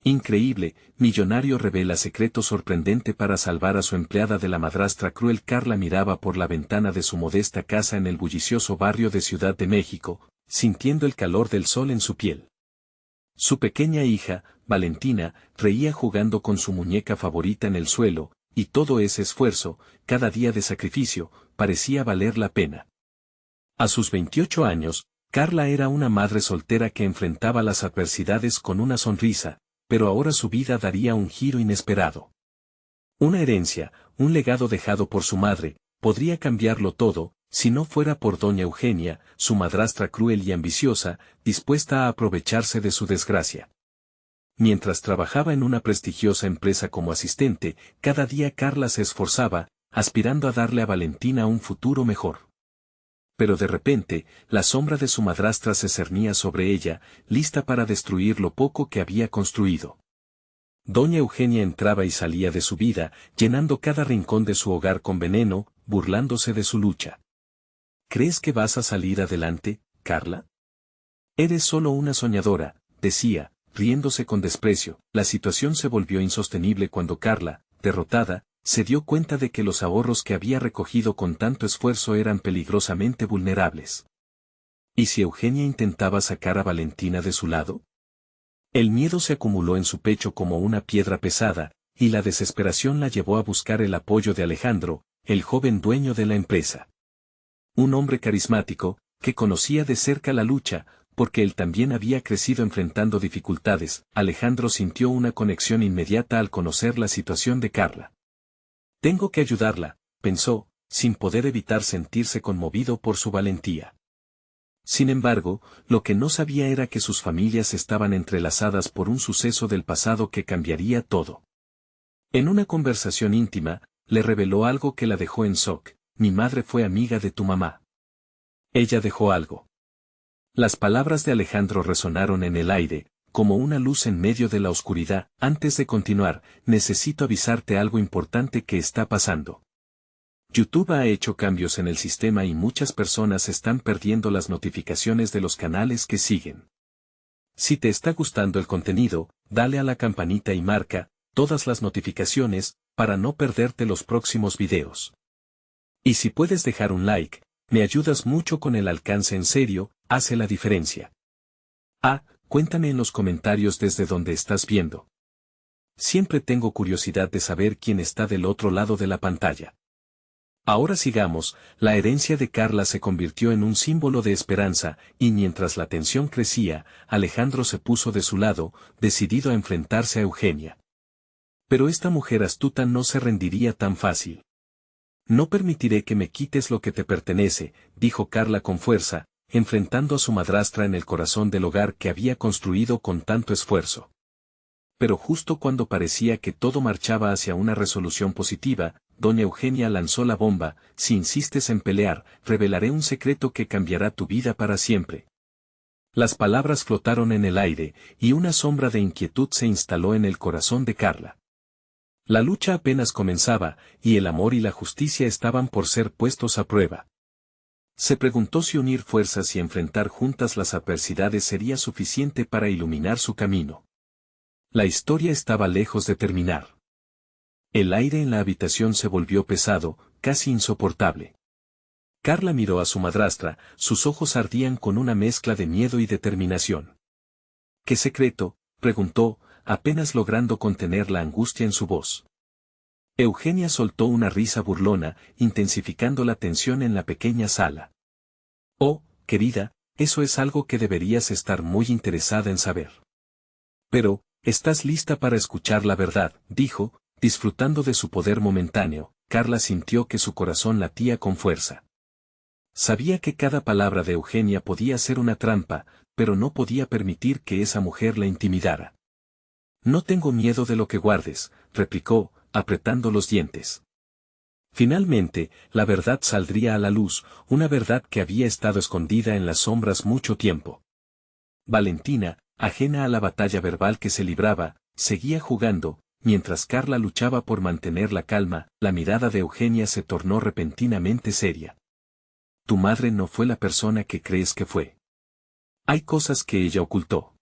Increíble, millonario revela secreto sorprendente para salvar a su empleada de la madrastra cruel. Carla miraba por la ventana de su modesta casa en el bullicioso barrio de Ciudad de México, sintiendo el calor del sol en su piel. Su pequeña hija, Valentina, reía jugando con su muñeca favorita en el suelo, y todo ese esfuerzo, cada día de sacrificio, parecía valer la pena. A sus 28 años, Carla era una madre soltera que enfrentaba las adversidades con una sonrisa, pero ahora su vida daría un giro inesperado. Una herencia, un legado dejado por su madre, podría cambiarlo todo, si no fuera por doña Eugenia, su madrastra cruel y ambiciosa, dispuesta a aprovecharse de su desgracia. Mientras trabajaba en una prestigiosa empresa como asistente, cada día Carla se esforzaba, aspirando a darle a Valentina un futuro mejor. Pero de repente, la sombra de su madrastra se cernía sobre ella, lista para destruir lo poco que había construido. Doña Eugenia entraba y salía de su vida, llenando cada rincón de su hogar con veneno, burlándose de su lucha. ¿Crees que vas a salir adelante, Carla? Eres solo una soñadora, decía, riéndose con desprecio. La situación se volvió insostenible cuando Carla, derrotada, se dio cuenta de que los ahorros que había recogido con tanto esfuerzo eran peligrosamente vulnerables. ¿Y si Eugenia intentaba sacar a Valentina de su lado? El miedo se acumuló en su pecho como una piedra pesada, y la desesperación la llevó a buscar el apoyo de Alejandro, el joven dueño de la empresa. Un hombre carismático, que conocía de cerca la lucha, porque él también había crecido enfrentando dificultades. Alejandro sintió una conexión inmediata al conocer la situación de Carla. Tengo que ayudarla, pensó, sin poder evitar sentirse conmovido por su valentía. Sin embargo, lo que no sabía era que sus familias estaban entrelazadas por un suceso del pasado que cambiaría todo. En una conversación íntima, le reveló algo que la dejó en shock: mi madre fue amiga de tu mamá. Ella dejó algo. Las palabras de Alejandro resonaron en el aire, como una luz en medio de la oscuridad. Antes de continuar, necesito avisarte algo importante que está pasando. YouTube ha hecho cambios en el sistema y muchas personas están perdiendo las notificaciones de los canales que siguen. Si te está gustando el contenido, dale a la campanita y marca todas las notificaciones para no perderte los próximos videos. Y si puedes dejar un like, me ayudas mucho con el alcance. En serio, hace la diferencia. Cuéntame en los comentarios desde donde estás viendo. Siempre tengo curiosidad de saber quién está del otro lado de la pantalla. Ahora sigamos. La herencia de Carla se convirtió en un símbolo de esperanza, y mientras la tensión crecía, Alejandro se puso de su lado, decidido a enfrentarse a Eugenia. Pero esta mujer astuta no se rendiría tan fácil. No permitiré que me quites lo que te pertenece, dijo Carla con fuerza, enfrentando a su madrastra en el corazón del hogar que había construido con tanto esfuerzo. Pero justo cuando parecía que todo marchaba hacia una resolución positiva, doña Eugenia lanzó la bomba: si insistes en pelear, revelaré un secreto que cambiará tu vida para siempre. Las palabras flotaron en el aire, y una sombra de inquietud se instaló en el corazón de Carla. La lucha apenas comenzaba, y el amor y la justicia estaban por ser puestos a prueba. Se preguntó si unir fuerzas y enfrentar juntas las adversidades sería suficiente para iluminar su camino. La historia estaba lejos de terminar. El aire en la habitación se volvió pesado, casi insoportable. Carla miró a su madrastra, sus ojos ardían con una mezcla de miedo y determinación. ¿Qué secreto?, preguntó, apenas logrando contener la angustia en su voz. Eugenia soltó una risa burlona, intensificando la tensión en la pequeña sala. Oh, querida, eso es algo que deberías estar muy interesada en saber. Pero, ¿estás lista para escuchar la verdad?, dijo, disfrutando de su poder momentáneo. Carla sintió que su corazón latía con fuerza. Sabía que cada palabra de Eugenia podía ser una trampa, pero no podía permitir que esa mujer la intimidara. No tengo miedo de lo que guardes, replicó, apretando los dientes. Finalmente, la verdad saldría a la luz, una verdad que había estado escondida en las sombras mucho tiempo. Valentina, ajena a la batalla verbal que se libraba, seguía jugando, mientras Carla luchaba por mantener la calma. La mirada de Eugenia se tornó repentinamente seria. Tu madre no fue la persona que crees que fue. Hay cosas que ella ocultó.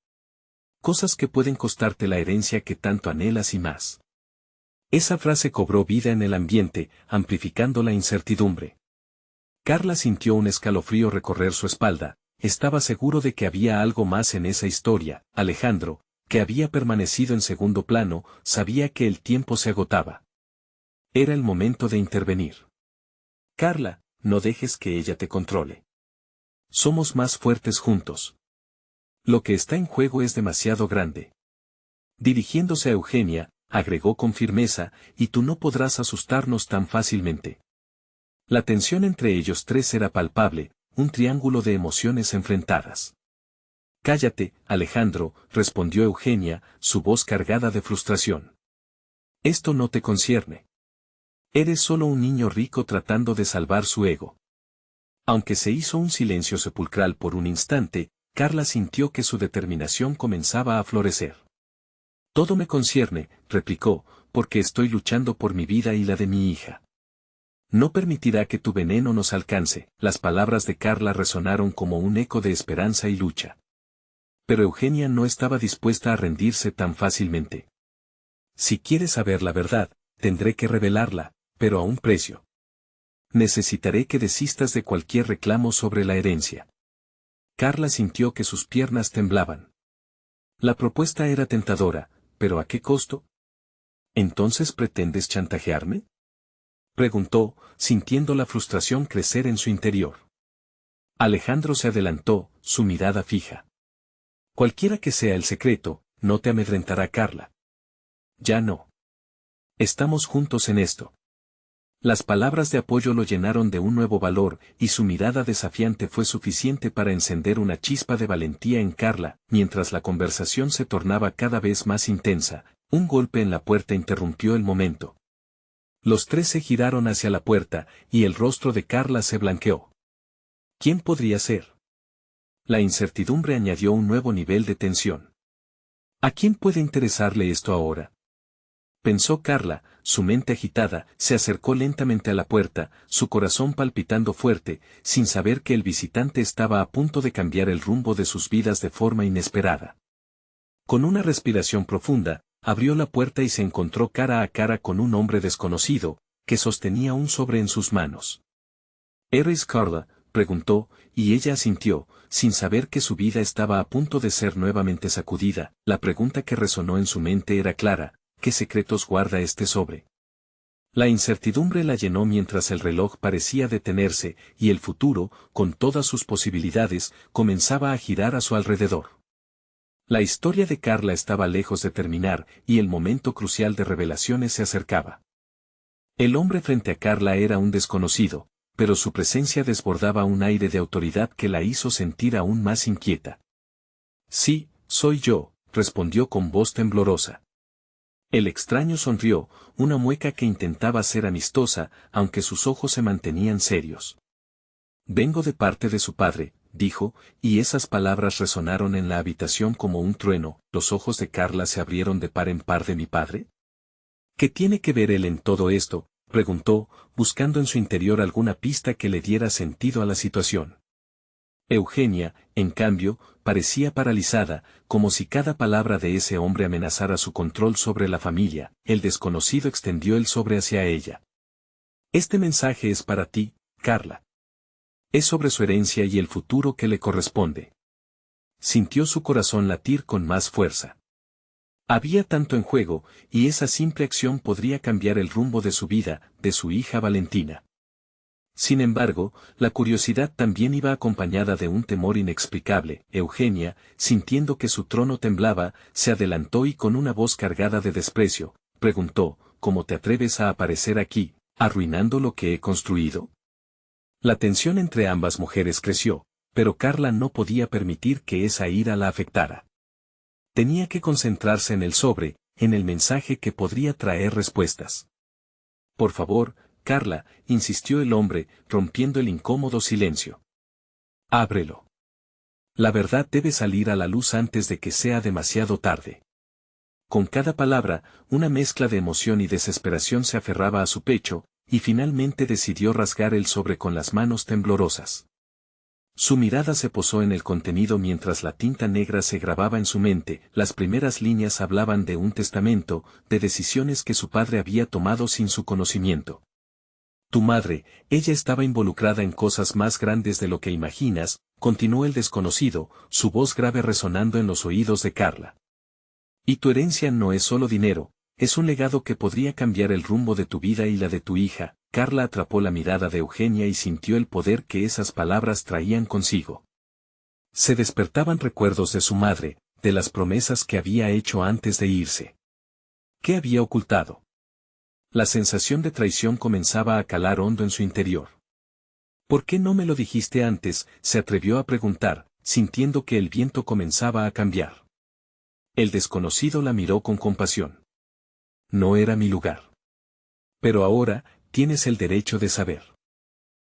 Cosas que pueden costarte la herencia que tanto anhelas y más. Esa frase cobró vida en el ambiente, amplificando la incertidumbre. Carla sintió un escalofrío recorrer su espalda. Estaba seguro de que había algo más en esa historia. Alejandro, que había permanecido en segundo plano, sabía que el tiempo se agotaba. Era el momento de intervenir. Carla, no dejes que ella te controle. Somos más fuertes juntos. Lo que está en juego es demasiado grande. Dirigiéndose a Eugenia, agregó con firmeza, y tú no podrás asustarnos tan fácilmente. La tensión entre ellos tres era palpable, un triángulo de emociones enfrentadas. Cállate, Alejandro, respondió Eugenia, su voz cargada de frustración. Esto no te concierne. Eres solo un niño rico tratando de salvar su ego. Aunque se hizo un silencio sepulcral por un instante, Carla sintió que su determinación comenzaba a florecer. Todo me concierne, replicó, porque estoy luchando por mi vida y la de mi hija. No permitirá que tu veneno nos alcance. Las palabras de Carla resonaron como un eco de esperanza y lucha. Pero Eugenia no estaba dispuesta a rendirse tan fácilmente. Si quieres saber la verdad, tendré que revelarla, pero a un precio. Necesitaré que desistas de cualquier reclamo sobre la herencia. Carla sintió que sus piernas temblaban. La propuesta era tentadora, pero ¿a qué costo? ¿Entonces pretendes chantajearme?, preguntó, sintiendo la frustración crecer en su interior. Alejandro se adelantó, su mirada fija. Cualquiera que sea el secreto, no te amedrentará, Carla. Ya no. Estamos juntos en esto. Las palabras de apoyo lo llenaron de un nuevo valor, y su mirada desafiante fue suficiente para encender una chispa de valentía en Carla. Mientras la conversación se tornaba cada vez más intensa, un golpe en la puerta interrumpió el momento. Los tres se giraron hacia la puerta, y el rostro de Carla se blanqueó. ¿Quién podría ser? La incertidumbre añadió un nuevo nivel de tensión. ¿A quién puede interesarle esto ahora?, pensó Carla, su mente agitada. Se acercó lentamente a la puerta, su corazón palpitando fuerte, sin saber que el visitante estaba a punto de cambiar el rumbo de sus vidas de forma inesperada. Con una respiración profunda, abrió la puerta y se encontró cara a cara con un hombre desconocido, que sostenía un sobre en sus manos. ¿Eres Carla?, preguntó, y ella asintió, sin saber que su vida estaba a punto de ser nuevamente sacudida. La pregunta que resonó en su mente era clara: ¿qué secretos guarda este sobre? La incertidumbre la llenó mientras el reloj parecía detenerse, y el futuro, con todas sus posibilidades, comenzaba a girar a su alrededor. La historia de Carla estaba lejos de terminar, y el momento crucial de revelaciones se acercaba. El hombre frente a Carla era un desconocido, pero su presencia desbordaba un aire de autoridad que la hizo sentir aún más inquieta. Sí, soy yo, respondió con voz temblorosa. El extraño sonrió, una mueca que intentaba ser amistosa, aunque sus ojos se mantenían serios. Vengo de parte de su padre, dijo, y esas palabras resonaron en la habitación como un trueno. ¿Los ojos de Carla se abrieron de par en par? ¿De mi padre? ¿Qué tiene que ver él en todo esto?, preguntó, buscando en su interior alguna pista que le diera sentido a la situación. Eugenia, en cambio, parecía paralizada, como si cada palabra de ese hombre amenazara su control sobre la familia. El desconocido extendió el sobre hacia ella. Este mensaje es para ti, Carla. Es sobre su herencia y el futuro que le corresponde. Sintió su corazón latir con más fuerza. Había tanto en juego, y esa simple acción podría cambiar el rumbo de su vida, de su hija Valentina. Sin embargo, la curiosidad también iba acompañada de un temor inexplicable. Eugenia, sintiendo que su trono temblaba, se adelantó y con una voz cargada de desprecio, preguntó: ¿cómo te atreves a aparecer aquí, arruinando lo que he construido? La tensión entre ambas mujeres creció, pero Carla no podía permitir que esa ira la afectara. Tenía que concentrarse en el sobre, en el mensaje que podría traer respuestas. Por favor, Carla, insistió el hombre, rompiendo el incómodo silencio. Ábrelo. La verdad debe salir a la luz antes de que sea demasiado tarde. Con cada palabra, una mezcla de emoción y desesperación se aferraba a su pecho, y finalmente decidió rasgar el sobre con las manos temblorosas. Su mirada se posó en el contenido mientras la tinta negra se grababa en su mente. Las primeras líneas hablaban de un testamento, de decisiones que su padre había tomado sin su conocimiento. Tu madre, ella estaba involucrada en cosas más grandes de lo que imaginas, continuó el desconocido, su voz grave resonando en los oídos de Carla. Y tu herencia no es solo dinero, es un legado que podría cambiar el rumbo de tu vida y la de tu hija. Carla atrapó la mirada de Eugenia y sintió el poder que esas palabras traían consigo. Se despertaban recuerdos de su madre, de las promesas que había hecho antes de irse. ¿Qué había ocultado? La sensación de traición comenzaba a calar hondo en su interior. ¿Por qué no me lo dijiste antes?, se atrevió a preguntar, sintiendo que el viento comenzaba a cambiar. El desconocido la miró con compasión. No era mi lugar. Pero ahora, tienes el derecho de saber.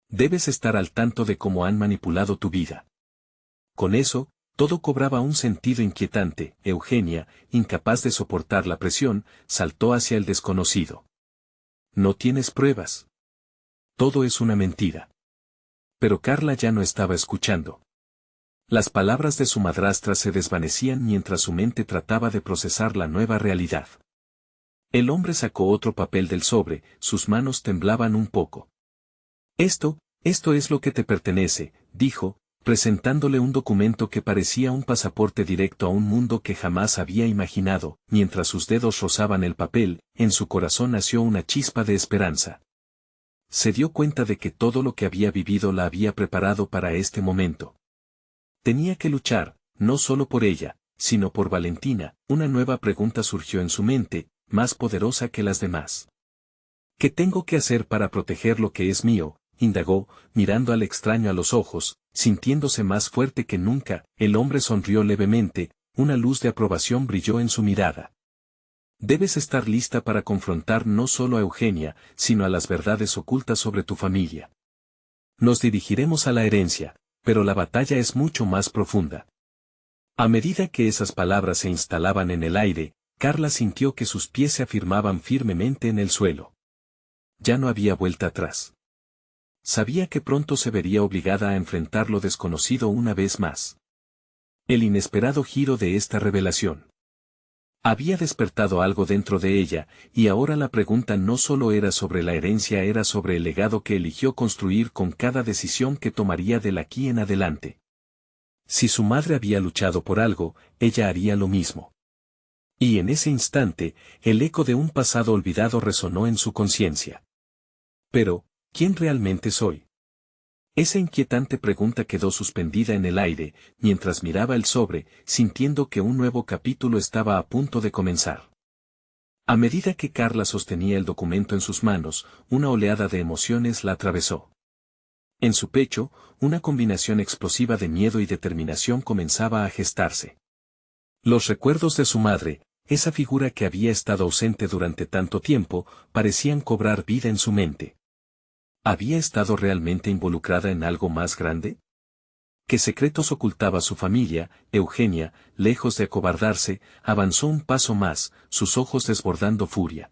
Debes estar al tanto de cómo han manipulado tu vida. Con eso, todo cobraba un sentido inquietante. Eugenia, incapaz de soportar la presión, saltó hacia el desconocido. No tienes pruebas. Todo es una mentira. Pero Carla ya no estaba escuchando. Las palabras de su madrastra se desvanecían mientras su mente trataba de procesar la nueva realidad. El hombre sacó otro papel del sobre, sus manos temblaban un poco. Esto es lo que te pertenece, dijo, presentándole un documento que parecía un pasaporte directo a un mundo que jamás había imaginado. Mientras sus dedos rozaban el papel, en su corazón nació una chispa de esperanza. Se dio cuenta de que todo lo que había vivido la había preparado para este momento. Tenía que luchar, no solo por ella, sino por Valentina. Una nueva pregunta surgió en su mente, más poderosa que las demás. ¿Qué tengo que hacer para proteger lo que es mío?, indagó, mirando al extraño a los ojos, sintiéndose más fuerte que nunca. El hombre sonrió levemente, una luz de aprobación brilló en su mirada. Debes estar lista para confrontar no solo a Eugenia, sino a las verdades ocultas sobre tu familia. Nos dirigiremos a la herencia, pero la batalla es mucho más profunda. A medida que esas palabras se instalaban en el aire, Carla sintió que sus pies se afirmaban firmemente en el suelo. Ya no había vuelta atrás. Sabía que pronto se vería obligada a enfrentar lo desconocido una vez más. El inesperado giro de esta revelación había despertado algo dentro de ella, y ahora la pregunta no solo era sobre la herencia, era sobre el legado que eligió construir con cada decisión que tomaría de aquí en adelante. Si su madre había luchado por algo, ella haría lo mismo. Y en ese instante, el eco de un pasado olvidado resonó en su conciencia. Pero, ¿quién realmente soy? Esa inquietante pregunta quedó suspendida en el aire, mientras miraba el sobre, sintiendo que un nuevo capítulo estaba a punto de comenzar. A medida que Carla sostenía el documento en sus manos, una oleada de emociones la atravesó. En su pecho, una combinación explosiva de miedo y determinación comenzaba a gestarse. Los recuerdos de su madre, esa figura que había estado ausente durante tanto tiempo, parecían cobrar vida en su mente. ¿Había estado realmente involucrada en algo más grande? ¿Qué secretos ocultaba su familia? Eugenia, lejos de acobardarse, avanzó un paso más, sus ojos desbordando furia.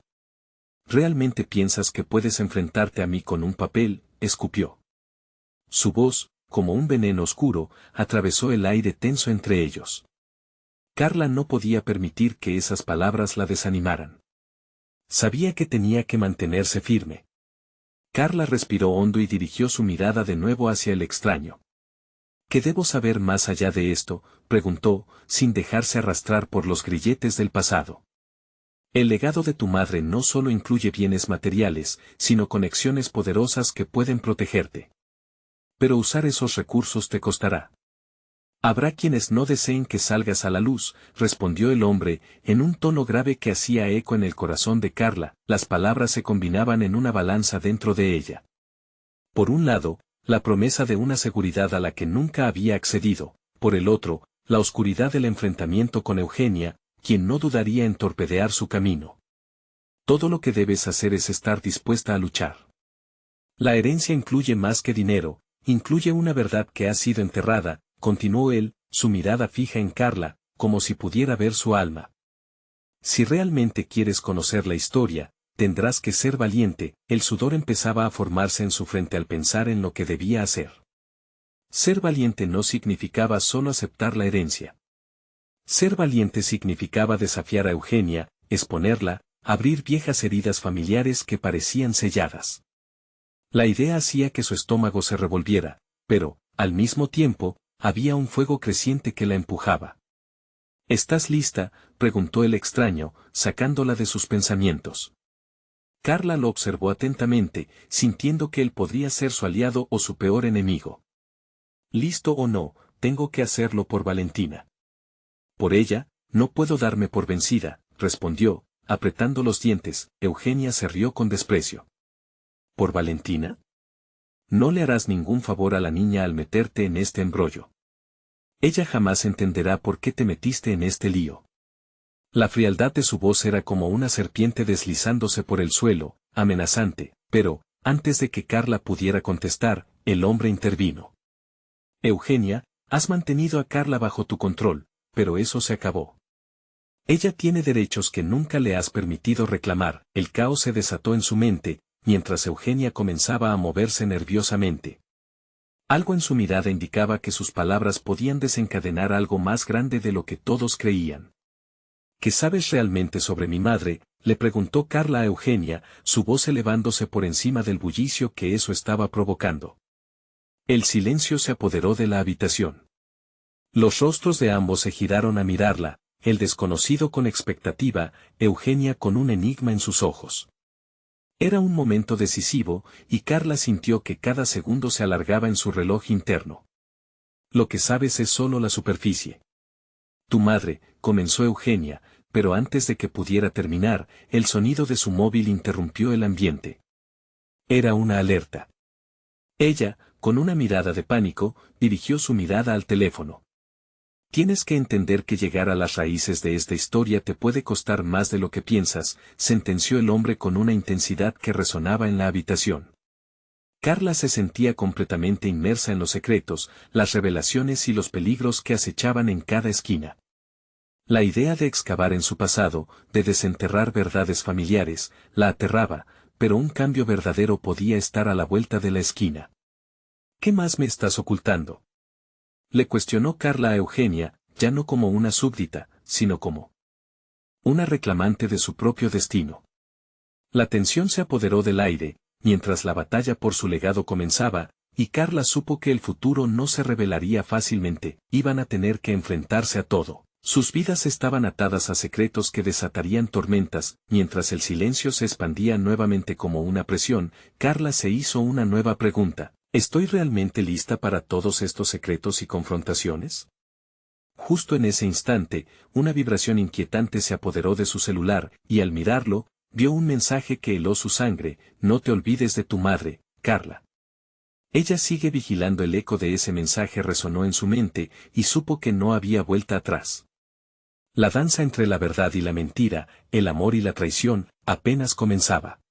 ¿Realmente piensas que puedes enfrentarte a mí con un papel?, escupió. Su voz, como un veneno oscuro, atravesó el aire tenso entre ellos. Carla no podía permitir que esas palabras la desanimaran. Sabía que tenía que mantenerse firme. Carla respiró hondo y dirigió su mirada de nuevo hacia el extraño. ¿Qué debo saber más allá de esto?, preguntó, sin dejarse arrastrar por los grilletes del pasado. El legado de tu madre no solo incluye bienes materiales, sino conexiones poderosas que pueden protegerte. Pero usar esos recursos te costará. Habrá quienes no deseen que salgas a la luz, respondió el hombre, en un tono grave que hacía eco en el corazón de Carla. Las palabras se combinaban en una balanza dentro de ella. Por un lado, la promesa de una seguridad a la que nunca había accedido, por el otro, la oscuridad del enfrentamiento con Eugenia, quien no dudaría en torpedear su camino. Todo lo que debes hacer es estar dispuesta a luchar. La herencia incluye más que dinero, incluye una verdad que ha sido enterrada, continuó él, su mirada fija en Carla, como si pudiera ver su alma. Si realmente quieres conocer la historia, tendrás que ser valiente. El sudor empezaba a formarse en su frente al pensar en lo que debía hacer. Ser valiente no significaba solo aceptar la herencia. Ser valiente significaba desafiar a Eugenia, exponerla, abrir viejas heridas familiares que parecían selladas. La idea hacía que su estómago se revolviera, pero, al mismo tiempo, había un fuego creciente que la empujaba. ¿Estás lista?, preguntó el extraño, sacándola de sus pensamientos. Carla lo observó atentamente, sintiendo que él podría ser su aliado o su peor enemigo. Listo o no, tengo que hacerlo por Valentina. Por ella, no puedo darme por vencida, respondió, apretando los dientes. Eugenia se rió con desprecio. ¿Por Valentina? No le harás ningún favor a la niña al meterte en este embrollo. Ella jamás entenderá por qué te metiste en este lío. La frialdad de su voz era como una serpiente deslizándose por el suelo, amenazante, pero, antes de que Carla pudiera contestar, el hombre intervino. Eugenia, has mantenido a Carla bajo tu control, pero eso se acabó. Ella tiene derechos que nunca le has permitido reclamar. El caos se desató en su mente, mientras Eugenia comenzaba a moverse nerviosamente. Algo en su mirada indicaba que sus palabras podían desencadenar algo más grande de lo que todos creían. ¿Qué sabes realmente sobre mi madre?, le preguntó Carla a Eugenia, su voz elevándose por encima del bullicio que eso estaba provocando. El silencio se apoderó de la habitación. Los rostros de ambos se giraron a mirarla, el desconocido con expectativa, Eugenia con un enigma en sus ojos. Era un momento decisivo, y Carla sintió que cada segundo se alargaba en su reloj interno. Lo que sabes es solo la superficie. Tu madre, comenzó Eugenia, pero antes de que pudiera terminar, el sonido de su móvil interrumpió el ambiente. Era una alerta. Ella, con una mirada de pánico, dirigió su mirada al teléfono. Tienes que entender que llegar a las raíces de esta historia te puede costar más de lo que piensas, sentenció el hombre con una intensidad que resonaba en la habitación. Carla se sentía completamente inmersa en los secretos, las revelaciones y los peligros que acechaban en cada esquina. La idea de excavar en su pasado, de desenterrar verdades familiares, la aterraba, pero un cambio verdadero podía estar a la vuelta de la esquina. ¿Qué más me estás ocultando?, le cuestionó Carla a Eugenia, ya no como una súbdita, sino como una reclamante de su propio destino. La tensión se apoderó del aire, mientras la batalla por su legado comenzaba, y Carla supo que el futuro no se revelaría fácilmente, iban a tener que enfrentarse a todo. Sus vidas estaban atadas a secretos que desatarían tormentas. Mientras el silencio se expandía nuevamente como una presión, Carla se hizo una nueva pregunta. ¿Estoy realmente lista para todos estos secretos y confrontaciones? Justo en ese instante, una vibración inquietante se apoderó de su celular, y al mirarlo, vio un mensaje que heló su sangre. No te olvides de tu madre, Carla. Ella sigue vigilando. El eco de ese mensaje resonó en su mente, y supo que no había vuelta atrás. La danza entre la verdad y la mentira, el amor y la traición, apenas comenzaba.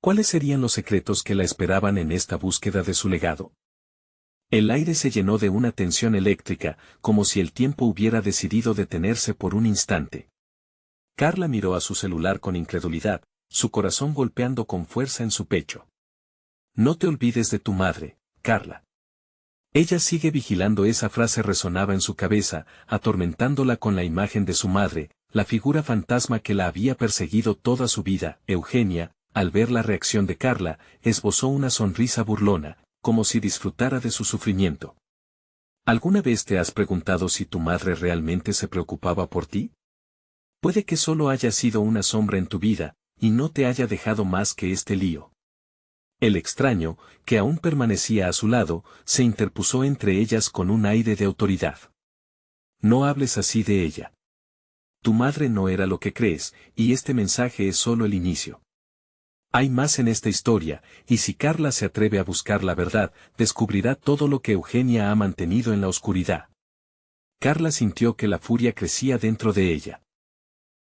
¿Cuáles serían los secretos que la esperaban en esta búsqueda de su legado? El aire se llenó de una tensión eléctrica, como si el tiempo hubiera decidido detenerse por un instante. Carla miró a su celular con incredulidad, su corazón golpeando con fuerza en su pecho. No te olvides de tu madre, Carla. Ella sigue vigilando. Esa frase resonaba en su cabeza, atormentándola con la imagen de su madre, la figura fantasma que la había perseguido toda su vida. Eugenia, al ver la reacción de Carla, esbozó una sonrisa burlona, como si disfrutara de su sufrimiento. ¿Alguna vez te has preguntado si tu madre realmente se preocupaba por ti? Puede que solo haya sido una sombra en tu vida, y no te haya dejado más que este lío. El extraño, que aún permanecía a su lado, se interpuso entre ellas con un aire de autoridad. No hables así de ella. Tu madre no era lo que crees, y este mensaje es solo el inicio. Hay más en esta historia, y si Carla se atreve a buscar la verdad, descubrirá todo lo que Eugenia ha mantenido en la oscuridad. Carla sintió que la furia crecía dentro de ella.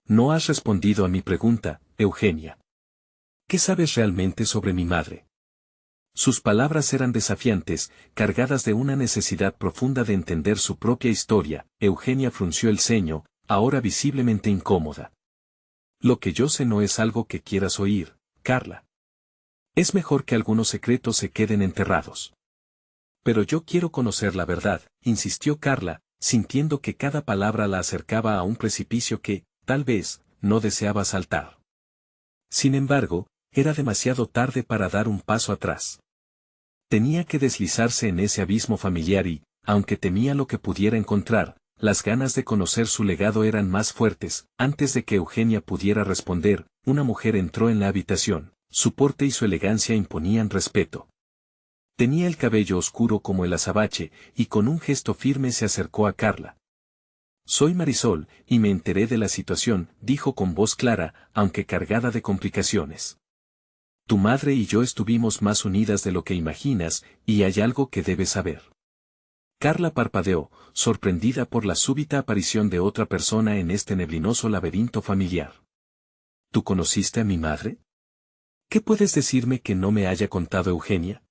No has respondido a mi pregunta, Eugenia. ¿Qué sabes realmente sobre mi madre? Sus palabras eran desafiantes, cargadas de una necesidad profunda de entender su propia historia. Eugenia frunció el ceño, ahora visiblemente incómoda. Lo que yo sé no es algo que quieras oír, Carla. Es mejor que algunos secretos se queden enterrados. Pero yo quiero conocer la verdad, insistió Carla, sintiendo que cada palabra la acercaba a un precipicio que, tal vez, no deseaba saltar. Sin embargo, era demasiado tarde para dar un paso atrás. Tenía que deslizarse en ese abismo familiar y, aunque temía lo que pudiera encontrar, las ganas de conocer su legado eran más fuertes. Antes de que Eugenia pudiera responder, una mujer entró en la habitación. Su porte y su elegancia imponían respeto. Tenía el cabello oscuro como el azabache, y con un gesto firme se acercó a Carla. Soy Marisol, y me enteré de la situación, dijo con voz clara, aunque cargada de complicaciones. Tu madre y yo estuvimos más unidas de lo que imaginas, y hay algo que debes saber. Carla parpadeó, sorprendida por la súbita aparición de otra persona en este neblinoso laberinto familiar. ¿Tú conociste a mi madre? ¿Qué puedes decirme que no me haya contado Eugenia?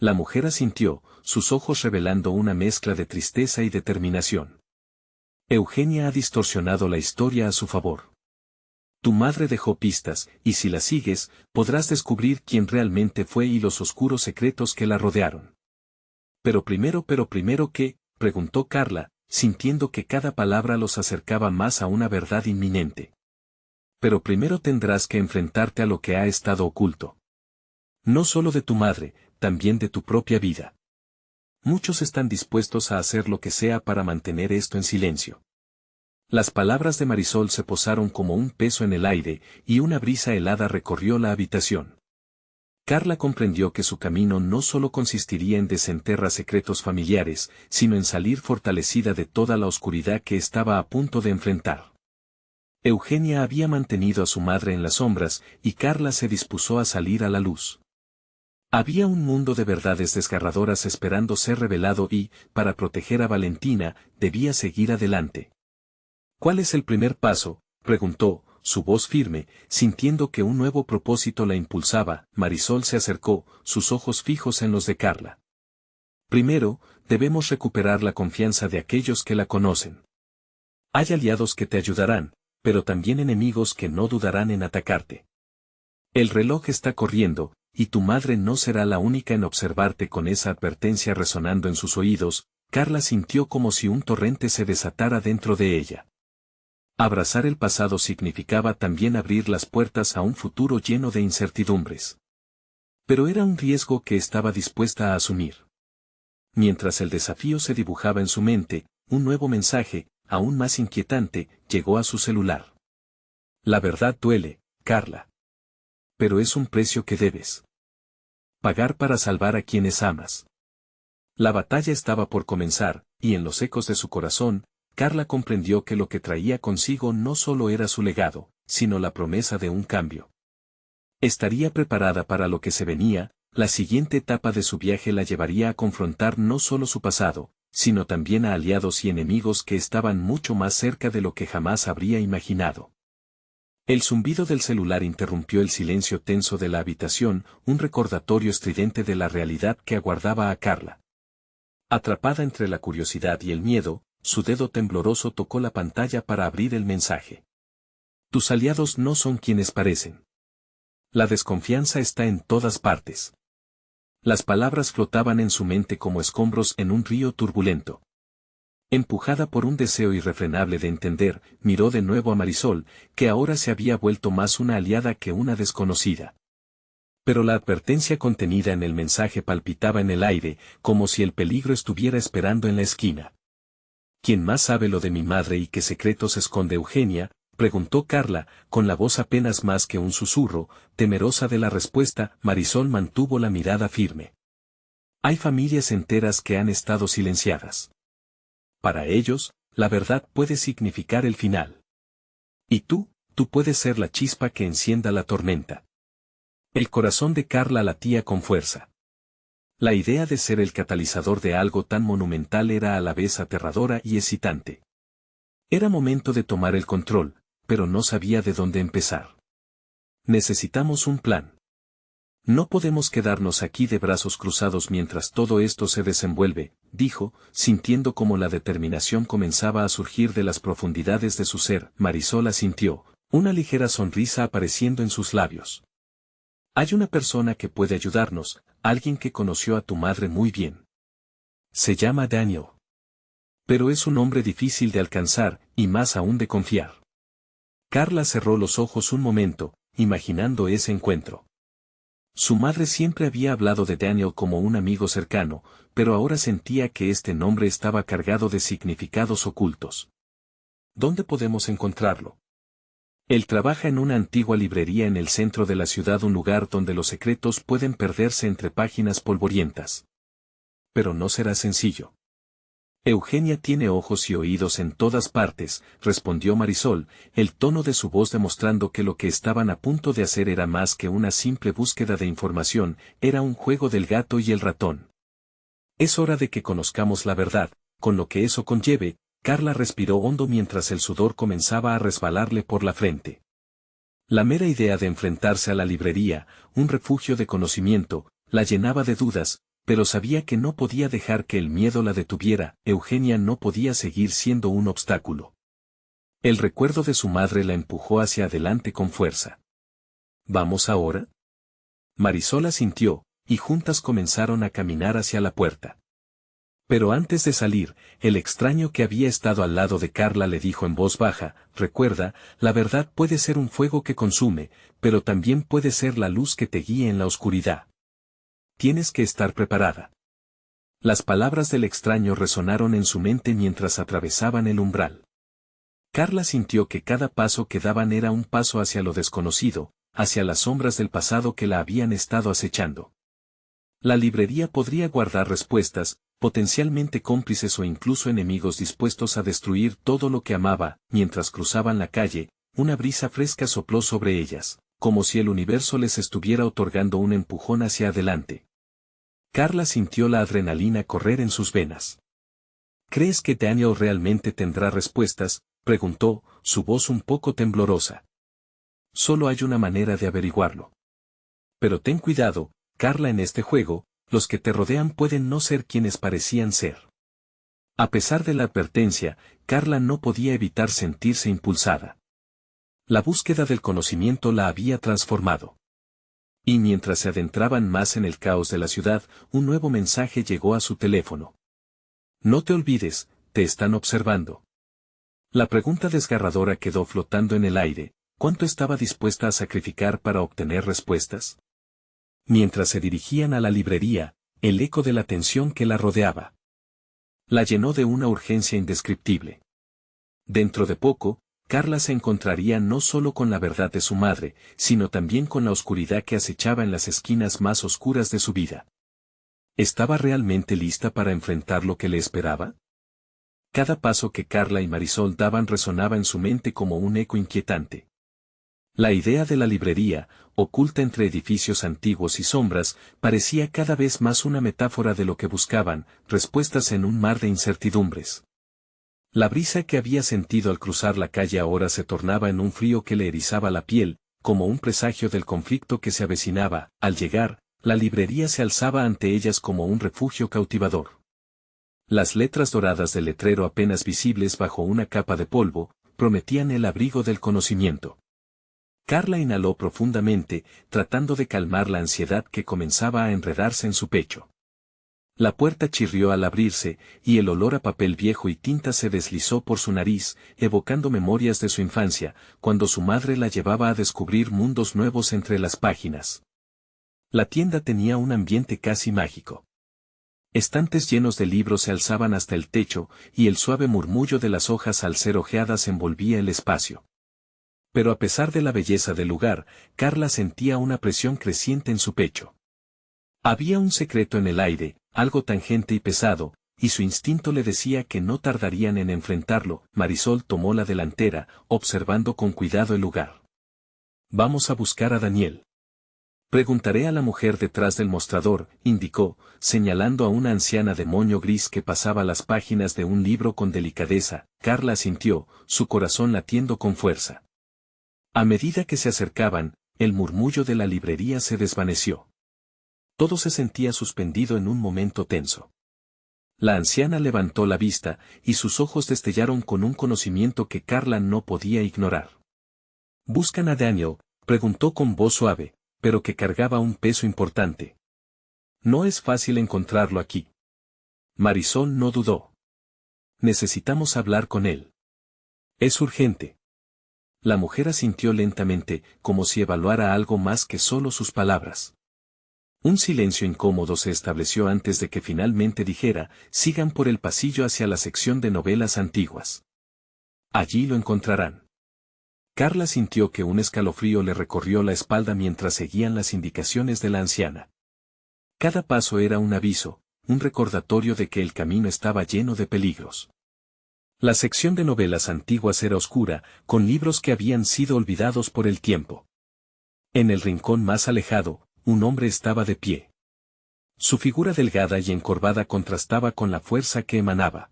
La mujer asintió, sus ojos revelando una mezcla de tristeza y determinación. Eugenia ha distorsionado la historia a su favor. Tu madre dejó pistas, y si la sigues, podrás descubrir quién realmente fue y los oscuros secretos que la rodearon. Pero primero, ¿qué?, preguntó Carla, sintiendo que cada palabra los acercaba más a una verdad inminente. Pero primero tendrás que enfrentarte a lo que ha estado oculto. No solo de tu madre, también de tu propia vida. Muchos están dispuestos a hacer lo que sea para mantener esto en silencio. Las palabras de Marisol se posaron como un peso en el aire, y una brisa helada recorrió la habitación. Carla comprendió que su camino no solo consistiría en desenterrar secretos familiares, sino en salir fortalecida de toda la oscuridad que estaba a punto de enfrentar. Eugenia había mantenido a su madre en las sombras, y Carla se dispuso a salir a la luz. Había un mundo de verdades desgarradoras esperando ser revelado y, para proteger a Valentina, debía seguir adelante. ¿Cuál es el primer paso?, preguntó, su voz firme, sintiendo que un nuevo propósito la impulsaba. Marisol se acercó, sus ojos fijos en los de Carla. Primero, debemos recuperar la confianza de aquellos que la conocen. Hay aliados que te ayudarán, pero también enemigos que no dudarán en atacarte. El reloj está corriendo, y tu madre no será la única en observarte. Con esa advertencia resonando en sus oídos, Carla sintió como si un torrente se desatara dentro de ella. Abrazar el pasado significaba también abrir las puertas a un futuro lleno de incertidumbres. Pero era un riesgo que estaba dispuesta a asumir. Mientras el desafío se dibujaba en su mente, un nuevo mensaje, aún más inquietante, llegó a su celular. La verdad duele, Carla. Pero es un precio que debes pagar para salvar a quienes amas. La batalla estaba por comenzar, y en los ecos de su corazón, Carla comprendió que lo que traía consigo no solo era su legado, sino la promesa de un cambio. Estaría preparada para lo que se venía. La siguiente etapa de su viaje la llevaría a confrontar no solo su pasado, sino también a aliados y enemigos que estaban mucho más cerca de lo que jamás habría imaginado. El zumbido del celular interrumpió el silencio tenso de la habitación, un recordatorio estridente de la realidad que aguardaba a Carla. Atrapada entre la curiosidad y el miedo, su dedo tembloroso tocó la pantalla para abrir el mensaje. Tus aliados no son quienes parecen. La desconfianza está en todas partes. Las palabras flotaban en su mente como escombros en un río turbulento. Empujada por un deseo irrefrenable de entender, miró de nuevo a Marisol, que ahora se había vuelto más una aliada que una desconocida. Pero la advertencia contenida en el mensaje palpitaba en el aire, como si el peligro estuviera esperando en la esquina. ¿Quién más sabe lo de mi madre y qué secretos esconde Eugenia?, preguntó Carla, con la voz apenas más que un susurro. Temerosa de la respuesta, Marisol mantuvo la mirada firme. Hay familias enteras que han estado silenciadas. Para ellos, la verdad puede significar el final. Y tú puedes ser la chispa que encienda la tormenta. El corazón de Carla latía con fuerza. La idea de ser el catalizador de algo tan monumental era a la vez aterradora y excitante. Era momento de tomar el control, pero no sabía de dónde empezar. Necesitamos un plan. No podemos quedarnos aquí de brazos cruzados mientras todo esto se desenvuelve, dijo, sintiendo como la determinación comenzaba a surgir de las profundidades de su ser. Marisol asintió, una ligera sonrisa apareciendo en sus labios. Hay una persona que puede ayudarnos, alguien que conoció a tu madre muy bien. Se llama Daniel. Pero es un hombre difícil de alcanzar, y más aún de confiar. Carla cerró los ojos un momento, imaginando ese encuentro. Su madre siempre había hablado de Daniel como un amigo cercano, pero ahora sentía que este nombre estaba cargado de significados ocultos. ¿Dónde podemos encontrarlo? Él trabaja en una antigua librería en el centro de la ciudad, un lugar donde los secretos pueden perderse entre páginas polvorientas. Pero no será sencillo. Eugenia tiene ojos y oídos en todas partes, respondió Marisol, el tono de su voz demostrando que lo que estaban a punto de hacer era más que una simple búsqueda de información, era un juego del gato y el ratón. Es hora de que conozcamos la verdad, con lo que eso conlleve. Carla respiró hondo mientras el sudor comenzaba a resbalarle por la frente. La mera idea de enfrentarse a la librería, un refugio de conocimiento, la llenaba de dudas, pero sabía que no podía dejar que el miedo la detuviera. Eugenia no podía seguir siendo un obstáculo. El recuerdo de su madre la empujó hacia adelante con fuerza. ¿Vamos ahora? Marisol asintió, y juntas comenzaron a caminar hacia la puerta. Pero antes de salir, el extraño que había estado al lado de Carla le dijo en voz baja, recuerda, la verdad puede ser un fuego que consume, pero también puede ser la luz que te guíe en la oscuridad. Tienes que estar preparada. Las palabras del extraño resonaron en su mente mientras atravesaban el umbral. Carla sintió que cada paso que daban era un paso hacia lo desconocido, hacia las sombras del pasado que la habían estado acechando. La librería podría guardar respuestas, potencialmente cómplices o incluso enemigos dispuestos a destruir todo lo que amaba. Mientras cruzaban la calle, una brisa fresca sopló sobre ellas, como si el universo les estuviera otorgando un empujón hacia adelante. Carla sintió la adrenalina correr en sus venas. ¿Crees que Daniel realmente tendrá respuestas?, preguntó, su voz un poco temblorosa. Solo hay una manera de averiguarlo. Pero ten cuidado, Carla, en este juego, los que te rodean pueden no ser quienes parecían ser. A pesar de la advertencia, Carla no podía evitar sentirse impulsada. La búsqueda del conocimiento la había transformado. Y mientras se adentraban más en el caos de la ciudad, un nuevo mensaje llegó a su teléfono. No te olvides, te están observando. La pregunta desgarradora quedó flotando en el aire, ¿cuánto estaba dispuesta a sacrificar para obtener respuestas? Mientras se dirigían a la librería, el eco de la tensión que la rodeaba la llenó de una urgencia indescriptible. Dentro de poco, Carla se encontraría no solo con la verdad de su madre, sino también con la oscuridad que acechaba en las esquinas más oscuras de su vida. ¿Estaba realmente lista para enfrentar lo que le esperaba? Cada paso que Carla y Marisol daban resonaba en su mente como un eco inquietante. La idea de la librería, oculta entre edificios antiguos y sombras, parecía cada vez más una metáfora de lo que buscaban, respuestas en un mar de incertidumbres. La brisa que había sentido al cruzar la calle ahora se tornaba en un frío que le erizaba la piel, como un presagio del conflicto que se avecinaba. Al llegar, la librería se alzaba ante ellas como un refugio cautivador. Las letras doradas del letrero, apenas visibles bajo una capa de polvo, prometían el abrigo del conocimiento. Carla inhaló profundamente, tratando de calmar la ansiedad que comenzaba a enredarse en su pecho. La puerta chirrió al abrirse, y el olor a papel viejo y tinta se deslizó por su nariz, evocando memorias de su infancia, cuando su madre la llevaba a descubrir mundos nuevos entre las páginas. La tienda tenía un ambiente casi mágico. Estantes llenos de libros se alzaban hasta el techo, y el suave murmullo de las hojas al ser hojeadas envolvía el espacio. Pero a pesar de la belleza del lugar, Carla sentía una presión creciente en su pecho. Había un secreto en el aire, algo tangente y pesado, y su instinto le decía que no tardarían en enfrentarlo. Marisol tomó la delantera, observando con cuidado el lugar. «Vamos a buscar a Daniel. Preguntaré a la mujer detrás del mostrador», indicó, señalando a una anciana de moño gris que pasaba las páginas de un libro con delicadeza. Carla asintió, su corazón latiendo con fuerza. A medida que se acercaban, el murmullo de la librería se desvaneció. Todo se sentía suspendido en un momento tenso. La anciana levantó la vista, y sus ojos destellaron con un conocimiento que Carla no podía ignorar. «¿Buscan a Daniel?», preguntó con voz suave, pero que cargaba un peso importante. «No es fácil encontrarlo aquí». Marisol no dudó. Necesitamos hablar con él. Es urgente. La mujer asintió lentamente, como si evaluara algo más que solo sus palabras. Un silencio incómodo se estableció antes de que finalmente dijera: sigan por el pasillo hacia la sección de novelas antiguas. Allí lo encontrarán. Carla sintió que un escalofrío le recorrió la espalda mientras seguían las indicaciones de la anciana. Cada paso era un aviso, un recordatorio de que el camino estaba lleno de peligros. La sección de novelas antiguas era oscura, con libros que habían sido olvidados por el tiempo. En el rincón más alejado, un hombre estaba de pie. Su figura delgada y encorvada contrastaba con la fuerza que emanaba.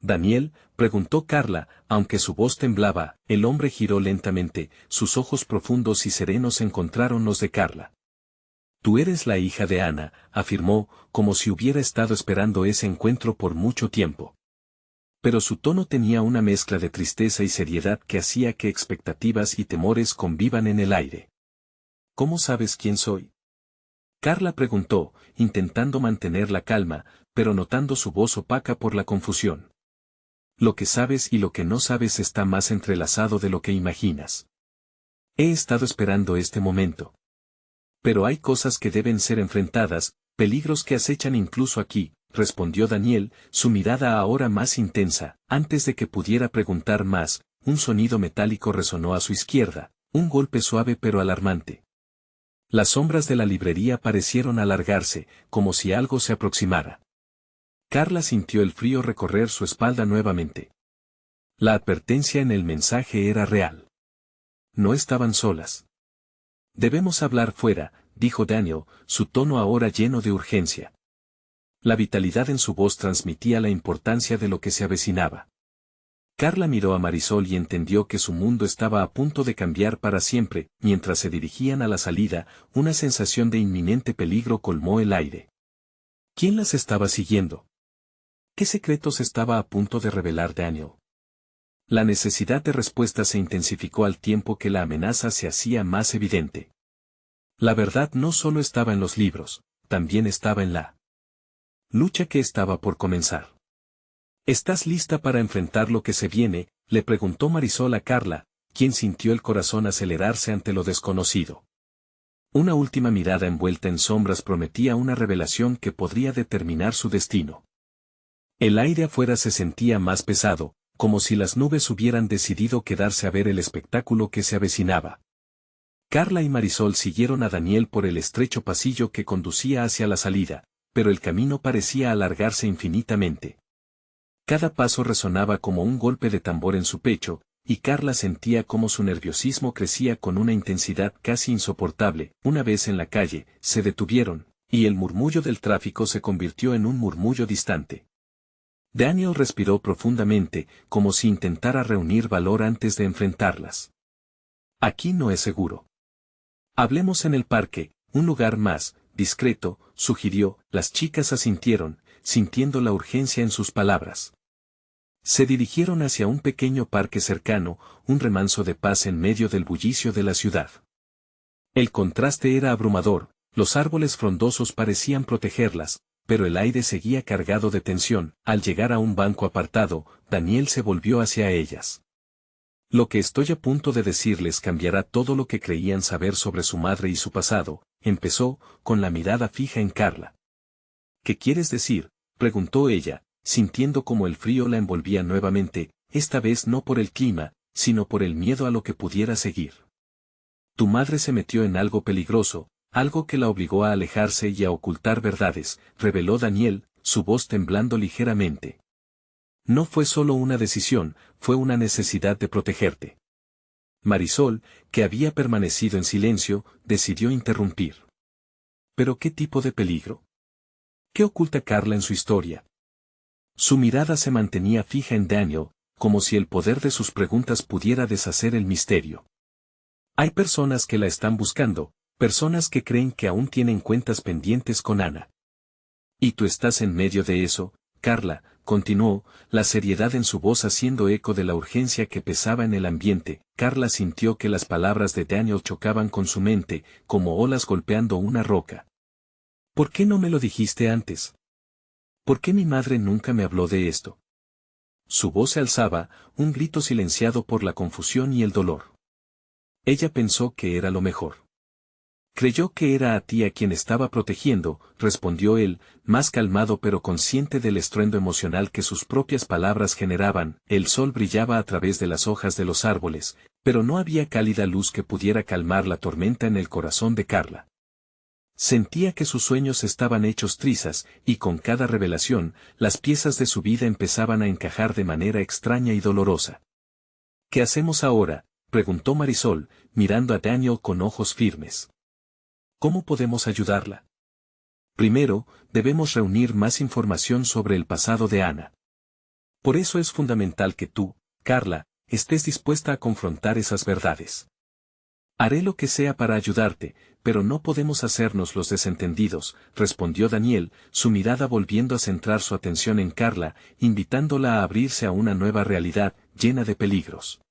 «¿Daniel?», preguntó Carla, aunque su voz temblaba. El hombre giró lentamente, sus ojos profundos y serenos encontraron los de Carla. «Tú eres la hija de Ana», afirmó, como si hubiera estado esperando ese encuentro por mucho tiempo. Pero su tono tenía una mezcla de tristeza y seriedad que hacía que expectativas y temores convivan en el aire. «¿Cómo sabes quién soy?», Carla preguntó, intentando mantener la calma, pero notando su voz opaca por la confusión. «Lo que sabes y lo que no sabes está más entrelazado de lo que imaginas. He estado esperando este momento. Pero hay cosas que deben ser enfrentadas, peligros que acechan incluso aquí», respondió Daniel, su mirada ahora más intensa. Antes de que pudiera preguntar más, un sonido metálico resonó a su izquierda, un golpe suave pero alarmante. Las sombras de la librería parecieron alargarse, como si algo se aproximara. Carla sintió el frío recorrer su espalda nuevamente. La advertencia en el mensaje era real. No estaban solas. «Debemos hablar fuera», dijo Daniel, su tono ahora lleno de urgencia. La vitalidad en su voz transmitía la importancia de lo que se avecinaba. Carla miró a Marisol y entendió que su mundo estaba a punto de cambiar para siempre. Mientras se dirigían a la salida, una sensación de inminente peligro colmó el aire. ¿Quién las estaba siguiendo? ¿Qué secretos estaba a punto de revelar Daniel? La necesidad de respuesta se intensificó al tiempo que la amenaza se hacía más evidente. La verdad no solo estaba en los libros, también estaba en la lucha que estaba por comenzar. «¿Estás lista para enfrentar lo que se viene?», le preguntó Marisol a Carla, quien sintió el corazón acelerarse ante lo desconocido. Una última mirada envuelta en sombras prometía una revelación que podría determinar su destino. El aire afuera se sentía más pesado, como si las nubes hubieran decidido quedarse a ver el espectáculo que se avecinaba. Carla y Marisol siguieron a Daniel por el estrecho pasillo que conducía hacia la salida, pero el camino parecía alargarse infinitamente. Cada paso resonaba como un golpe de tambor en su pecho, y Carla sentía cómo su nerviosismo crecía con una intensidad casi insoportable. Una vez en la calle, se detuvieron, y el murmullo del tráfico se convirtió en un murmullo distante. Daniel respiró profundamente, como si intentara reunir valor antes de enfrentarlas. «Aquí no es seguro. Hablemos en el parque, un lugar más discreto», sugirió. Las chicas asintieron, sintiendo la urgencia en sus palabras. Se dirigieron hacia un pequeño parque cercano, un remanso de paz en medio del bullicio de la ciudad. El contraste era abrumador, los árboles frondosos parecían protegerlas, pero el aire seguía cargado de tensión. Al llegar a un banco apartado, Daniel se volvió hacia ellas. «Lo que estoy a punto de decirles cambiará todo lo que creían saber sobre su madre y su pasado», empezó, con la mirada fija en Carla. «¿Qué quieres decir?», preguntó ella, sintiendo como el frío la envolvía nuevamente, esta vez no por el clima, sino por el miedo a lo que pudiera seguir. «Tu madre se metió en algo peligroso, algo que la obligó a alejarse y a ocultar verdades», reveló Daniel, su voz temblando ligeramente. «No fue solo una decisión, fue una necesidad de protegerte». Marisol, que había permanecido en silencio, decidió interrumpir. «¿Pero qué tipo de peligro? ¿Qué oculta Carla en su historia?». Su mirada se mantenía fija en Daniel, como si el poder de sus preguntas pudiera deshacer el misterio. «Hay personas que la están buscando, personas que creen que aún tienen cuentas pendientes con Ana. Y tú estás en medio de eso, Carla», continuó, la seriedad en su voz haciendo eco de la urgencia que pesaba en el ambiente. Carla sintió que las palabras de Daniel chocaban con su mente, como olas golpeando una roca. «¿Por qué no me lo dijiste antes?». ¿Por qué mi madre nunca me habló de esto? Su voz se alzaba, un grito silenciado por la confusión y el dolor. Ella pensó que era lo mejor. Creyó que era a ti a quien estaba protegiendo, respondió él, más calmado pero consciente del estruendo emocional que sus propias palabras generaban. El sol brillaba a través de las hojas de los árboles, pero no había cálida luz que pudiera calmar la tormenta en el corazón de Carla. Sentía que sus sueños estaban hechos trizas, y con cada revelación, las piezas de su vida empezaban a encajar de manera extraña y dolorosa. ¿Qué hacemos ahora?, preguntó Marisol, mirando a Daniel con ojos firmes. ¿Cómo podemos ayudarla? Primero, debemos reunir más información sobre el pasado de Ana. Por eso es fundamental que tú, Carla, estés dispuesta a confrontar esas verdades. Haré lo que sea para ayudarte, pero no podemos hacernos los desentendidos, respondió Daniel, su mirada volviendo a centrar su atención en Carla, invitándola a abrirse a una nueva realidad, llena de peligros.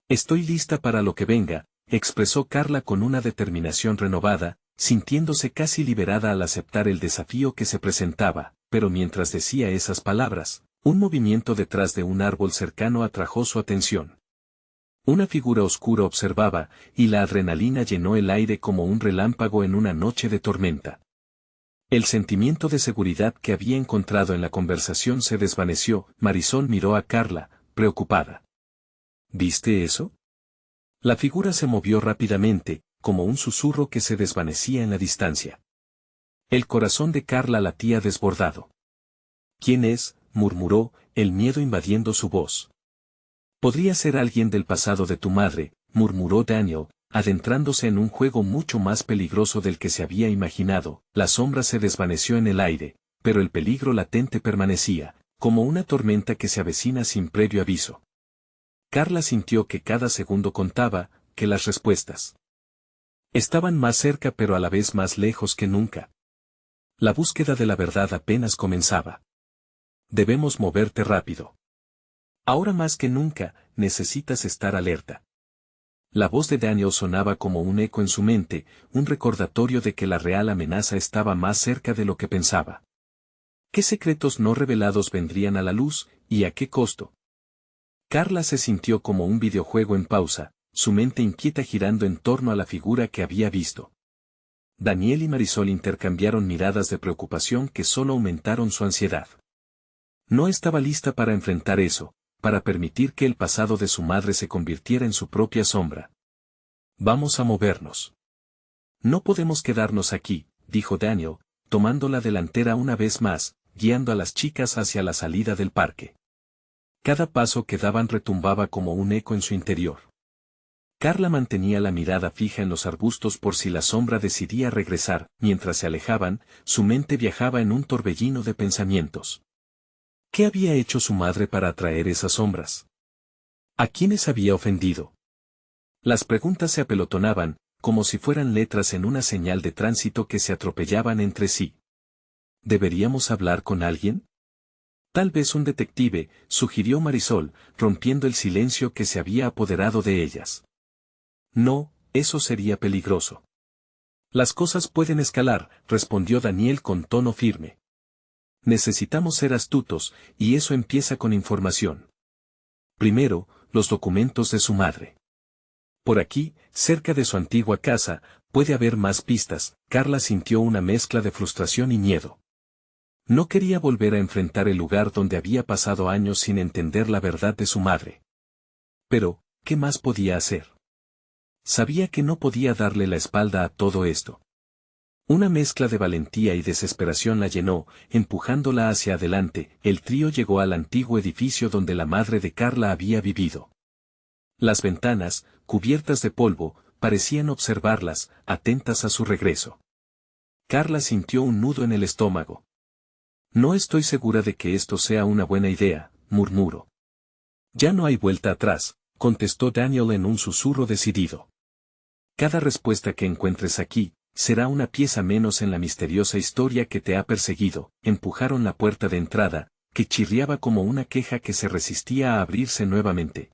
Estoy lista para lo que venga, expresó Carla con una determinación renovada, sintiéndose casi liberada al aceptar el desafío que se presentaba, pero mientras decía esas palabras, un movimiento detrás de un árbol cercano atrajo su atención. Una figura oscura observaba, y la adrenalina llenó el aire como un relámpago en una noche de tormenta. El sentimiento de seguridad que había encontrado en la conversación se desvaneció. Marisol miró a Carla, preocupada. ¿Viste eso? La figura se movió rápidamente, como un susurro que se desvanecía en la distancia. El corazón de Carla latía desbordado. ¿Quién es?, murmuró, el miedo invadiendo su voz. Podría ser alguien del pasado de tu madre, murmuró Daniel, adentrándose en un juego mucho más peligroso del que se había imaginado. La sombra se desvaneció en el aire, pero el peligro latente permanecía, como una tormenta que se avecina sin previo aviso. Carla sintió que cada segundo contaba, que las respuestas estaban más cerca pero a la vez más lejos que nunca. La búsqueda de la verdad apenas comenzaba. Debemos moverte rápido. Ahora más que nunca, necesitas estar alerta. La voz de Daniel sonaba como un eco en su mente, un recordatorio de que la real amenaza estaba más cerca de lo que pensaba. ¿Qué secretos no revelados vendrían a la luz, y a qué costo? Carla se sintió como un videojuego en pausa, su mente inquieta girando en torno a la figura que había visto. Daniel y Marisol intercambiaron miradas de preocupación que solo aumentaron su ansiedad. No estaba lista para enfrentar eso, para permitir que el pasado de su madre se convirtiera en su propia sombra. Vamos a movernos. No podemos quedarnos aquí, dijo Daniel, tomando la delantera una vez más, guiando a las chicas hacia la salida del parque. Cada paso que daban retumbaba como un eco en su interior. Carla mantenía la mirada fija en los arbustos por si la sombra decidía regresar. Mientras se alejaban, su mente viajaba en un torbellino de pensamientos. ¿Qué había hecho su madre para atraer esas sombras? ¿A quiénes había ofendido? Las preguntas se apelotonaban, como si fueran letras en una señal de tránsito que se atropellaban entre sí. ¿Deberíamos hablar con alguien? Tal vez un detective, sugirió Marisol, rompiendo el silencio que se había apoderado de ellas. No, eso sería peligroso. Las cosas pueden escalar, respondió Daniel con tono firme. Necesitamos ser astutos, y eso empieza con información. Primero, los documentos de su madre. Por aquí, cerca de su antigua casa, puede haber más pistas. Carla sintió una mezcla de frustración y miedo. No quería volver a enfrentar el lugar donde había pasado años sin entender la verdad de su madre. Pero, ¿qué más podía hacer? Sabía que no podía darle la espalda a todo esto. Una mezcla de valentía y desesperación la llenó, empujándola hacia adelante. El trío llegó al antiguo edificio donde la madre de Carla había vivido. Las ventanas, cubiertas de polvo, parecían observarlas, atentas a su regreso. Carla sintió un nudo en el estómago. No estoy segura de que esto sea una buena idea, murmuró. Ya no hay vuelta atrás, contestó Daniel en un susurro decidido. Cada respuesta que encuentres aquí, será una pieza menos en la misteriosa historia que te ha perseguido. Empujaron la puerta de entrada, que chirriaba como una queja que se resistía a abrirse nuevamente.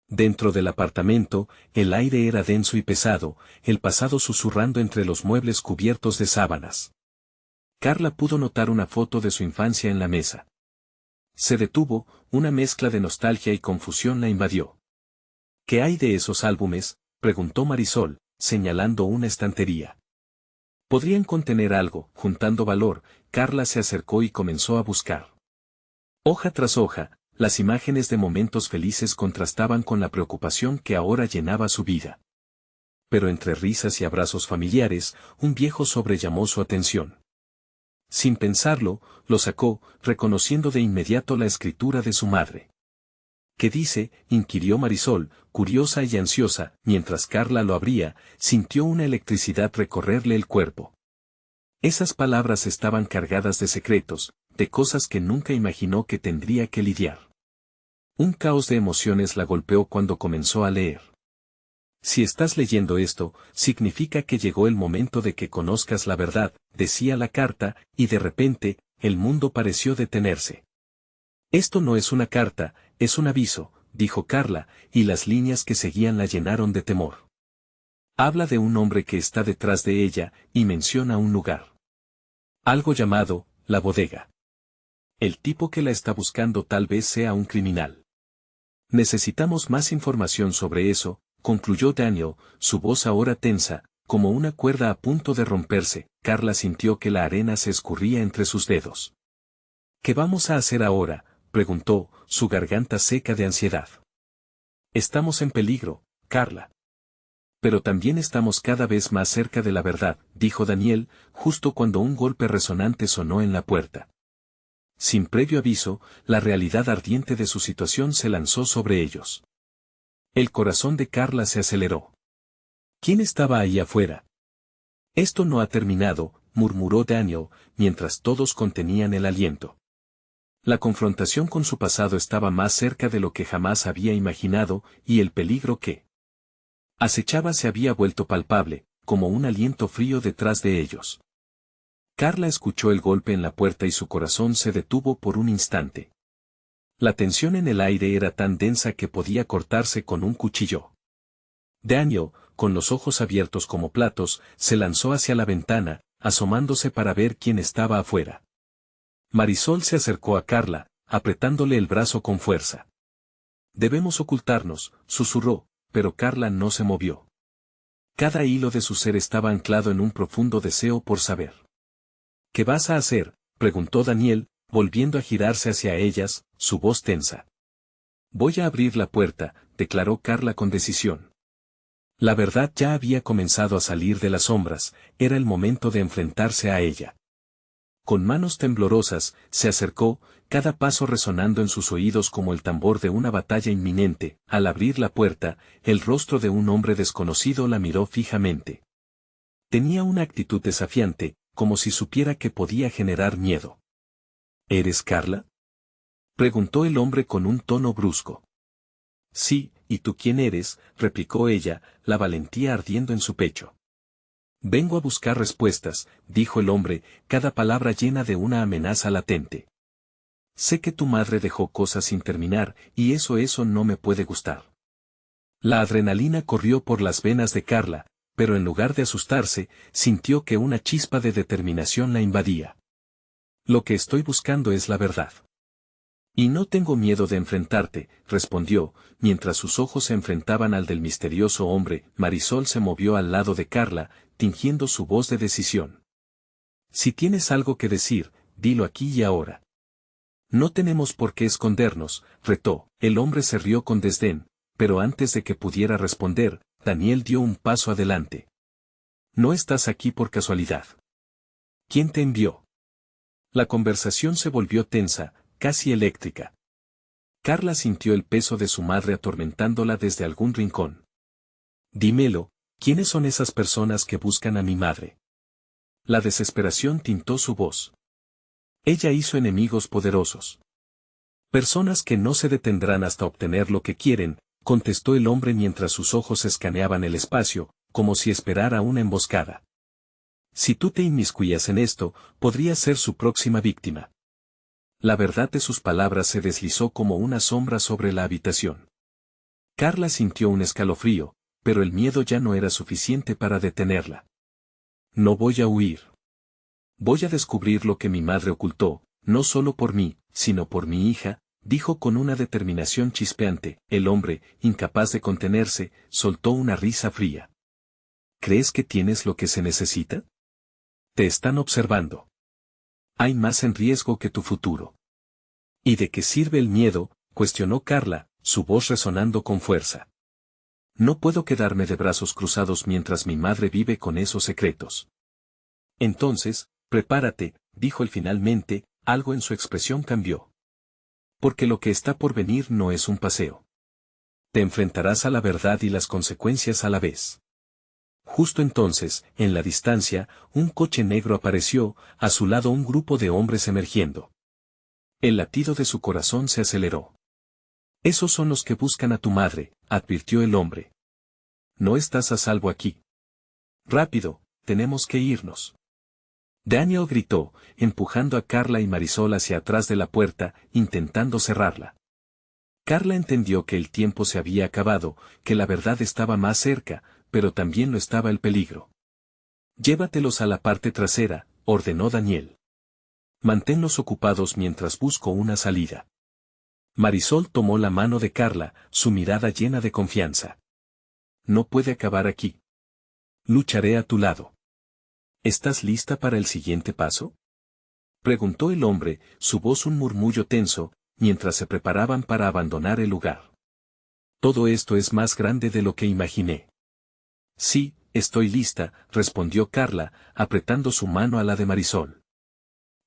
Dentro del apartamento, el aire era denso y pesado, el pasado susurrando entre los muebles cubiertos de sábanas. Carla pudo notar una foto de su infancia en la mesa. Se detuvo, una mezcla de nostalgia y confusión la invadió. ¿Qué hay de esos álbumes?, preguntó Marisol, señalando una estantería. Podrían contener algo. Juntando valor, Carla se acercó y comenzó a buscar. Hoja tras hoja, las imágenes de momentos felices contrastaban con la preocupación que ahora llenaba su vida. Pero entre risas y abrazos familiares, un viejo sobre llamó su atención. Sin pensarlo, lo sacó, reconociendo de inmediato la escritura de su madre. ¿Qué dice?, inquirió Marisol, curiosa y ansiosa. Mientras Carla lo abría, sintió una electricidad recorrerle el cuerpo. Esas palabras estaban cargadas de secretos, de cosas que nunca imaginó que tendría que lidiar. Un caos de emociones la golpeó cuando comenzó a leer. Si estás leyendo esto, significa que llegó el momento de que conozcas la verdad, decía la carta, y de repente, el mundo pareció detenerse. Esto no es una carta, es un aviso, dijo Carla, y las líneas que seguían la llenaron de temor. Habla de un hombre que está detrás de ella, y menciona un lugar. Algo llamado, la bodega. El tipo que la está buscando tal vez sea un criminal. Necesitamos más información sobre eso, concluyó Daniel, su voz ahora tensa, como una cuerda a punto de romperse. Carla sintió que la arena se escurría entre sus dedos. ¿Qué vamos a hacer ahora?, preguntó, su garganta seca de ansiedad. Estamos en peligro, Carla. Pero también estamos cada vez más cerca de la verdad, dijo Daniel, justo cuando un golpe resonante sonó en la puerta. Sin previo aviso, la realidad ardiente de su situación se lanzó sobre ellos. El corazón de Carla se aceleró. ¿Quién estaba ahí afuera? Esto no ha terminado, murmuró Daniel, mientras todos contenían el aliento. La confrontación con su pasado estaba más cerca de lo que jamás había imaginado, y el peligro que acechaba se había vuelto palpable, como un aliento frío detrás de ellos. Carla escuchó el golpe en la puerta y su corazón se detuvo por un instante. La tensión en el aire era tan densa que podía cortarse con un cuchillo. Daniel, con los ojos abiertos como platos, se lanzó hacia la ventana, asomándose para ver quién estaba afuera. Marisol se acercó a Carla, apretándole el brazo con fuerza. Debemos ocultarnos, susurró, pero Carla no se movió. Cada hilo de su ser estaba anclado en un profundo deseo por saber. ¿Qué vas a hacer?, preguntó Daniel, volviendo a girarse hacia ellas, su voz tensa. Voy a abrir la puerta, declaró Carla con decisión. La verdad ya había comenzado a salir de las sombras, era el momento de enfrentarse a ella. Con manos temblorosas, se acercó, cada paso resonando en sus oídos como el tambor de una batalla inminente. Al abrir la puerta, el rostro de un hombre desconocido la miró fijamente. Tenía una actitud desafiante, como si supiera que podía generar miedo. ¿Eres Carla?, preguntó el hombre con un tono brusco. Sí, ¿y tú quién eres?, replicó ella, la valentía ardiendo en su pecho. Vengo a buscar respuestas, dijo el hombre, cada palabra llena de una amenaza latente. Sé que tu madre dejó cosas sin terminar, y eso no me puede gustar. La adrenalina corrió por las venas de Carla, pero en lugar de asustarse, sintió que una chispa de determinación la invadía. Lo que estoy buscando es la verdad. Y no tengo miedo de enfrentarte, respondió, mientras sus ojos se enfrentaban al del misterioso hombre. Marisol se movió al lado de Carla, tingiendo su voz de decisión. Si tienes algo que decir, dilo aquí y ahora. No tenemos por qué escondernos, retó. El hombre se rió con desdén, pero antes de que pudiera responder, Daniel dio un paso adelante. No estás aquí por casualidad. ¿Quién te envió? La conversación se volvió tensa, casi eléctrica. Carla sintió el peso de su madre atormentándola desde algún rincón. Dímelo, ¿quiénes son esas personas que buscan a mi madre? La desesperación tintó su voz. Ella hizo enemigos poderosos. Personas que no se detendrán hasta obtener lo que quieren, contestó el hombre mientras sus ojos escaneaban el espacio, como si esperara una emboscada. Si tú te inmiscuyas en esto, podrías ser su próxima víctima. La verdad de sus palabras se deslizó como una sombra sobre la habitación. Carla sintió un escalofrío, pero el miedo ya no era suficiente para detenerla. No voy a huir. Voy a descubrir lo que mi madre ocultó, no solo por mí, sino por mi hija, dijo con una determinación chispeante. El hombre, incapaz de contenerse, soltó una risa fría. ¿Crees que tienes lo que se necesita? Te están observando. Hay más en riesgo que tu futuro. ¿Y de qué sirve el miedo?, cuestionó Carla, su voz resonando con fuerza. No puedo quedarme de brazos cruzados mientras mi madre vive con esos secretos. Entonces, prepárate, dijo él finalmente, algo en su expresión cambió. Porque lo que está por venir no es un paseo. Te enfrentarás a la verdad y las consecuencias a la vez. Justo entonces, en la distancia, un coche negro apareció, a su lado un grupo de hombres emergiendo. El latido de su corazón se aceleró. Esos son los que buscan a tu madre, advirtió el hombre. No estás a salvo aquí. Rápido, tenemos que irnos. Daniel gritó, empujando a Carla y Marisol hacia atrás de la puerta, intentando cerrarla. Carla entendió que el tiempo se había acabado, que la verdad estaba más cerca, pero también lo estaba el peligro. Llévatelos a la parte trasera, ordenó Daniel. Manténlos ocupados mientras busco una salida. Marisol tomó la mano de Carla, su mirada llena de confianza. No puede acabar aquí. Lucharé a tu lado. ¿Estás lista para el siguiente paso?, preguntó el hombre, su voz un murmullo tenso, mientras se preparaban para abandonar el lugar. Todo esto es más grande de lo que imaginé. Sí, estoy lista, respondió Carla, apretando su mano a la de Marisol.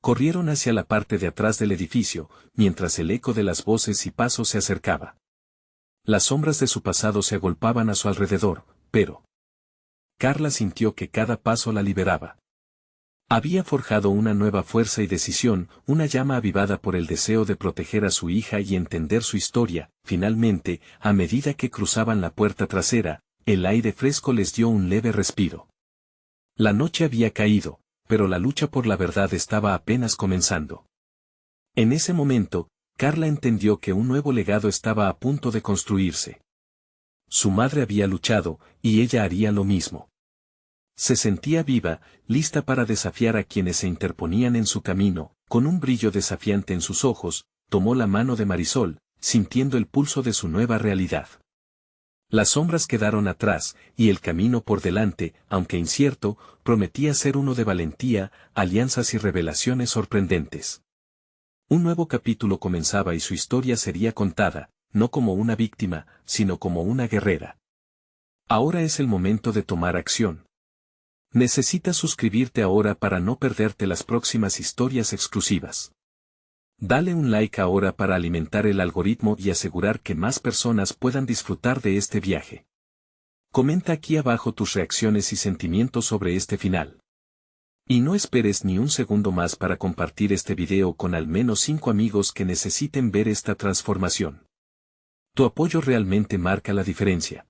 Corrieron hacia la parte de atrás del edificio, mientras el eco de las voces y pasos se acercaba. Las sombras de su pasado se agolpaban a su alrededor, pero Carla sintió que cada paso la liberaba. Había forjado una nueva fuerza y decisión, una llama avivada por el deseo de proteger a su hija y entender su historia. Finalmente, a medida que cruzaban la puerta trasera, el aire fresco les dio un leve respiro. La noche había caído, pero la lucha por la verdad estaba apenas comenzando. En ese momento, Carla entendió que un nuevo legado estaba a punto de construirse. Su madre había luchado, y ella haría lo mismo. Se sentía viva, lista para desafiar a quienes se interponían en su camino. Con un brillo desafiante en sus ojos, tomó la mano de Marisol, sintiendo el pulso de su nueva realidad. Las sombras quedaron atrás, y el camino por delante, aunque incierto, prometía ser uno de valentía, alianzas y revelaciones sorprendentes. Un nuevo capítulo comenzaba y su historia sería contada, no como una víctima, sino como una guerrera. Ahora es el momento de tomar acción. Necesitas suscribirte ahora para no perderte las próximas historias exclusivas. Dale un like ahora para alimentar el algoritmo y asegurar que más personas puedan disfrutar de este viaje. Comenta aquí abajo tus reacciones y sentimientos sobre este final. Y no esperes ni un segundo más para compartir este video con al menos 5 amigos que necesiten ver esta transformación. Tu apoyo realmente marca la diferencia.